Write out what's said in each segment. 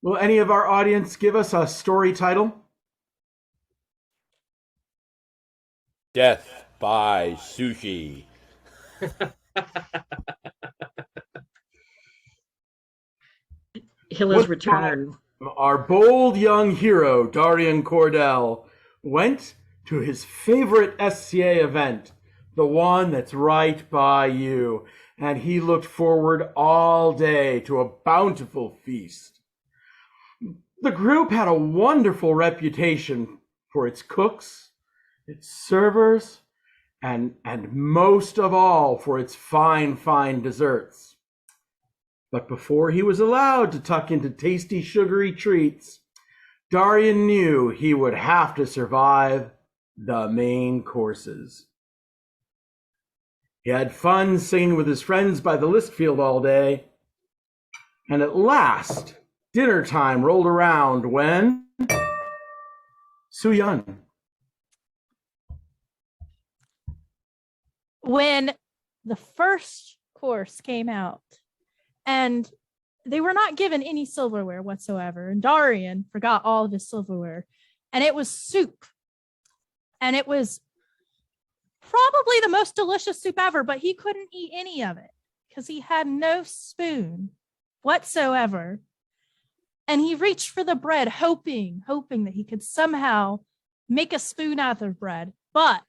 Will any of our audience give us a story title? Death by Sushi. Hilla's One return. time, our bold young hero, Dahrien Cordell, went to his favorite SCA event, the one that's right by you, and he looked forward all day to a bountiful feast. The group had a wonderful reputation for its cooks, its servers, and most of all for its fine desserts. But before he was allowed to tuck into tasty, sugary treats, Dahrien knew he would have to survive the main courses. He had fun singing with his friends by the list field all day, and at last, dinner time rolled around when Suyun. When the first course came out, and they were not given any silverware whatsoever, and Dahrien forgot all of his silverware, and it was soup, and it was probably the most delicious soup ever, but he couldn't eat any of it because he had no spoon whatsoever. And he reached for the bread, hoping that he could somehow make a spoon out of the bread. But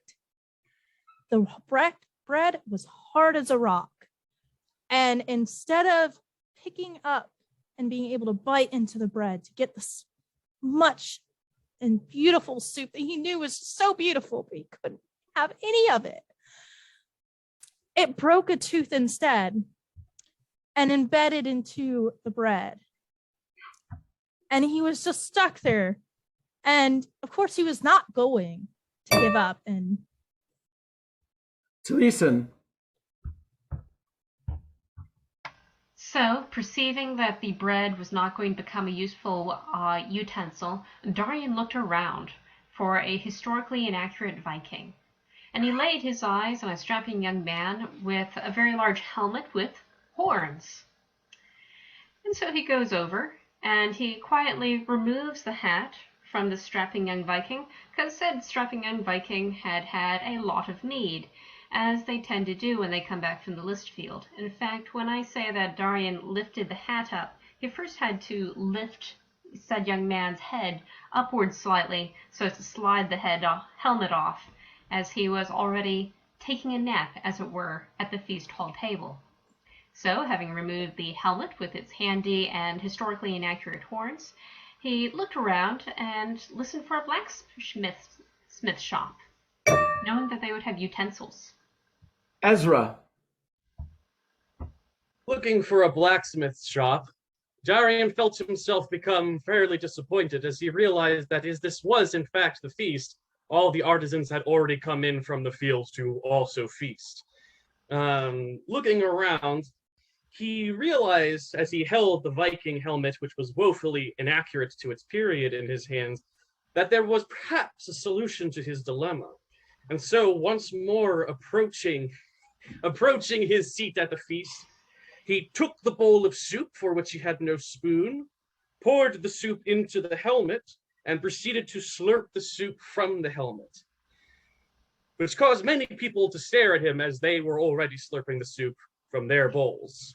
the bread was hard as a rock. And instead of picking up and being able to bite into the bread to get this much and beautiful soup that he knew was so beautiful, but he couldn't have any of it, it broke a tooth instead and embedded into the bread. And he was just stuck there. And of course, he was not going to give up. And Taliesin. So, perceiving that the bread was not going to become a useful utensil, Dahrien looked around for a historically inaccurate Viking. And he laid his eyes on a strapping young man with a very large helmet with horns. And so he goes over and he quietly removes the hat from the strapping young Viking, because said strapping young Viking had had a lot of need, as they tend to do when they come back from the list field. In fact, when I say that Dahrien lifted the hat up, he first had to lift said young man's head upwards slightly so as to slide the helmet off, as he was already taking a nap, as it were, at the feast hall table. So, having removed the helmet with its handy and historically inaccurate horns, he looked around and listened for a blacksmith shop, knowing that they would have utensils. Ezra. Looking for a blacksmith shop, Dahrien felt himself become fairly disappointed as he realized that as this was in fact the feast, all the artisans had already come in from the fields to also feast. Looking around, he realized as he held the Viking helmet, which was woefully inaccurate to its period, in his hands, that there was perhaps a solution to his dilemma. And so once more approaching his seat at the feast, he took the bowl of soup for which he had no spoon, poured the soup into the helmet, and proceeded to slurp the soup from the helmet, which caused many people to stare at him as they were already slurping the soup from their bowls.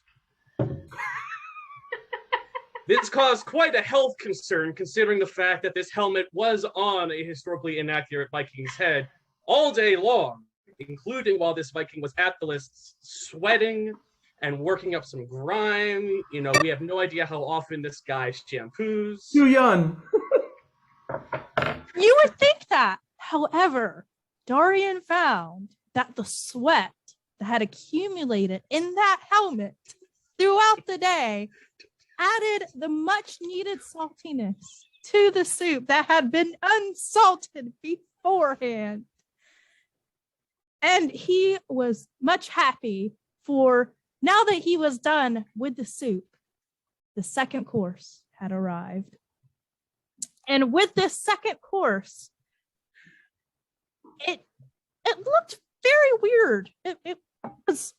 This caused quite a health concern, considering the fact that this helmet was on a historically inaccurate Viking's head all day long, including while this Viking was at the lists, sweating and working up some grime. You know, we have no idea how often this guy shampoos. Suyun. you would think that. However, Dahrien found that the sweat that had accumulated in that helmet throughout the day added the much needed saltiness to the soup that had been unsalted beforehand. And he was much happy, for now that he was done with the soup, the second course had arrived. And with this second course, it looked very weird. It was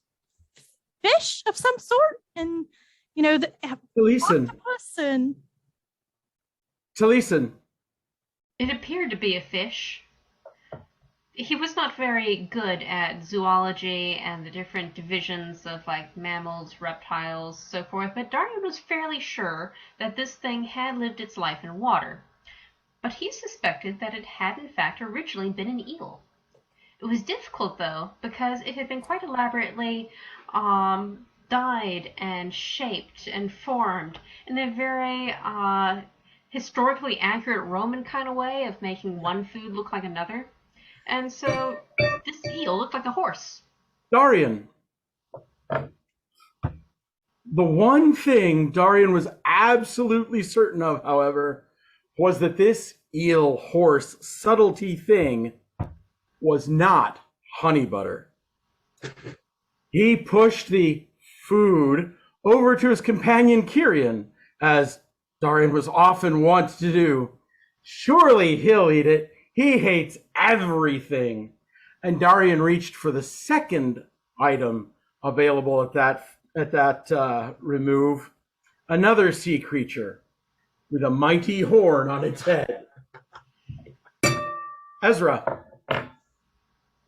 fish of some sort, and the Taliesin. octopus, and Taliesin. It appeared to be a fish. He was not very good at zoology and the different divisions of like mammals, reptiles, so forth, but Dahrien was fairly sure that this thing had lived its life in water. But he suspected that it had in fact originally been an eel. It was difficult though, because it had been quite elaborately dyed and shaped and formed in a very historically accurate Roman kind of way of making one food look like another. And so this eel looked like a horse. Dahrien. The one thing Dahrien was absolutely certain of, however, was that this eel horse subtlety thing was not honey butter. He pushed the food over to his companion Kyrian, as Dahrien was often wont to do. Surely he'll eat it. He hates everything. And Dahrien reached for the second item available at that remove, another sea creature with a mighty horn on its head. Ezra.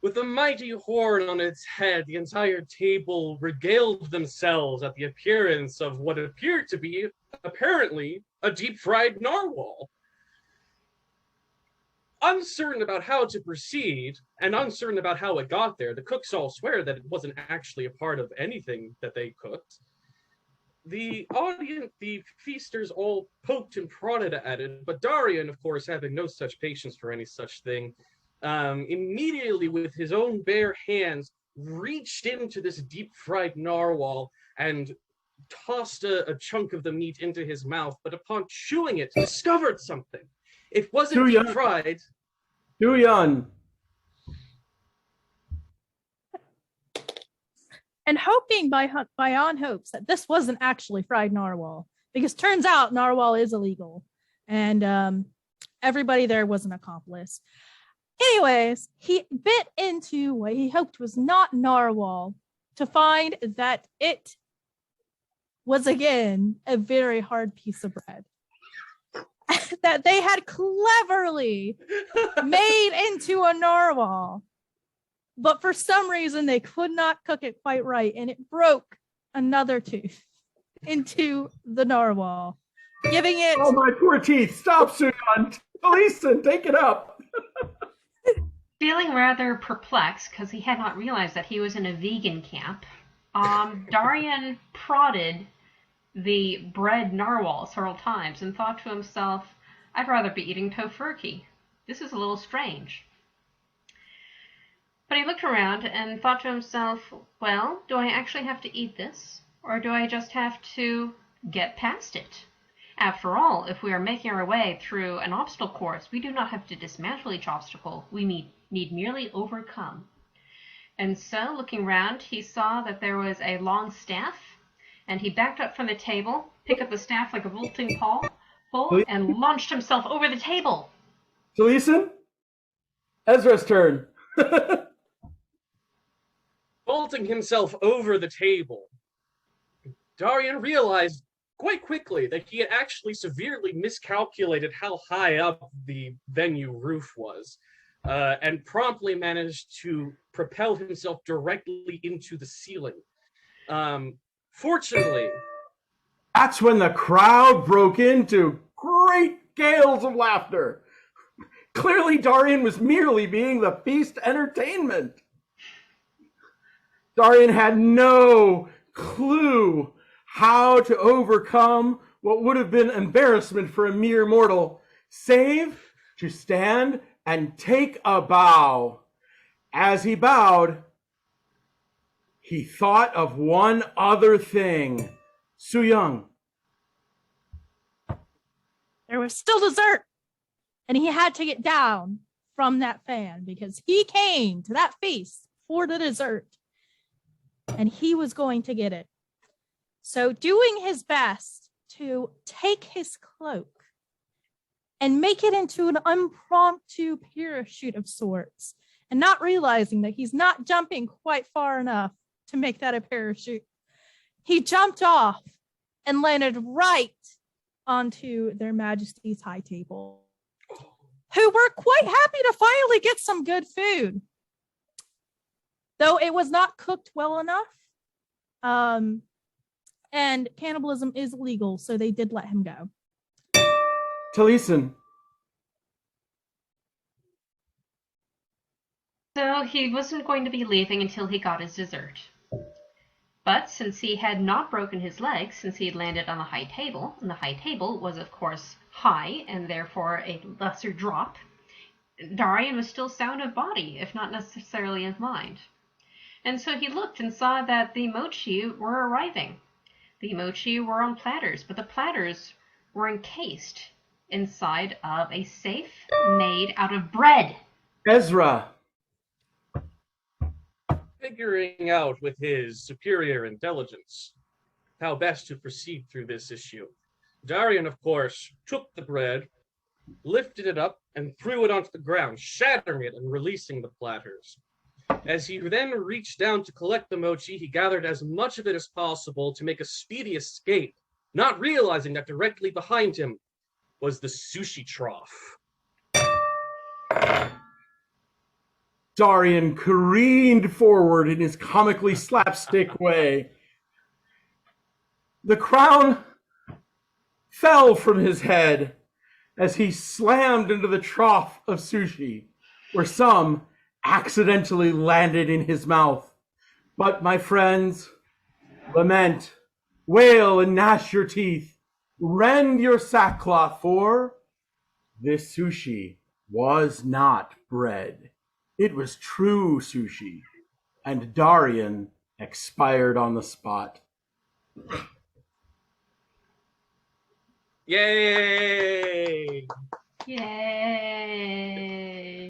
With a mighty horn on its head, the entire table regaled themselves at the appearance of what appeared to be, apparently, a deep-fried narwhal. Uncertain about how to proceed, and uncertain about how it got there, the cooks all swear that it wasn't actually a part of anything that they cooked. The audience, the feasters all poked and prodded at it, but Dahrien, of course, having no such patience for any such thing, immediately with his own bare hands reached into this deep-fried narwhal and tossed a chunk of the meat into his mouth, but upon chewing it, discovered something. It wasn't deep-fried. Too young. And hoping beyond hopes that this wasn't actually fried narwhal, because turns out narwhal is illegal, and everybody there was an accomplice. Anyways, he bit into what he hoped was not narwhal to find that it was again a very hard piece of bread that they had cleverly made into a narwhal. But for some reason, they could not cook it quite right, and it broke another tooth into the narwhal, giving it... Oh, my poor teeth. Stop, Suyan. Taliesin, take it up. Feeling rather perplexed, because he had not realized that he was in a vegan camp, Dahrien prodded the bread narwhal several times and thought to himself, I'd rather be eating tofurkey. This is a little strange. But he looked around and thought to himself, well, do I actually have to eat this? Or do I just have to get past it? After all, if we are making our way through an obstacle course, we do not have to dismantle each obstacle. We need merely overcome. And so, looking around, he saw that there was a long staff, and he backed up from the table, picked up the staff like a vaulting pole, and launched himself over the table. Taliesin? Ezra's turn. Vaulting himself over the table, Dahrien realized quite quickly that he had actually severely miscalculated how high up the venue roof was, and promptly managed to propel himself directly into the ceiling. Fortunately... That's when the crowd broke into great gales of laughter. Clearly, Dahrien was merely being the feast entertainment. Dahrien had no clue how to overcome what would have been embarrassment for a mere mortal, save to stand and take a bow. As he bowed, he thought of one other thing. Su-Young. There was still dessert, and he had to get down from that fan because he came to that feast for the dessert, and he was going to get it. So doing his best to take his cloak and make it into an impromptu parachute of sorts, and not realizing that he's not jumping quite far enough to make that a parachute, he jumped off and landed right onto their Majesty's high table, who were quite happy to finally get some good food, though it was not cooked well enough. And cannibalism is illegal, so they did let him go. Taliesin. So he wasn't going to be leaving until he got his dessert. But since he had not broken his leg, since he had landed on the high table, and the high table was of course high and therefore a lesser drop, Dahrien was still sound of body, if not necessarily of mind. And so he looked and saw that the mochi were arriving. The mochi were on platters, but the platters were encased inside of a safe made out of bread. Ezra. Figuring out with his superior intelligence how best to proceed through this issue, Dahrien, of course, took the bread, lifted it up, and threw it onto the ground, shattering it and releasing the platters. As he then reached down to collect the mochi, he gathered as much of it as possible to make a speedy escape, not realizing that directly behind him was the sushi trough. Dahrien careened forward in his comically slapstick way. The crown fell from his head as he slammed into the trough of sushi, where some accidentally landed in his mouth. But my friends, lament, wail, and gnash your teeth, rend your sackcloth, for this sushi was not bread. It was true sushi, and Dahrien expired on the spot. Yay! Yay!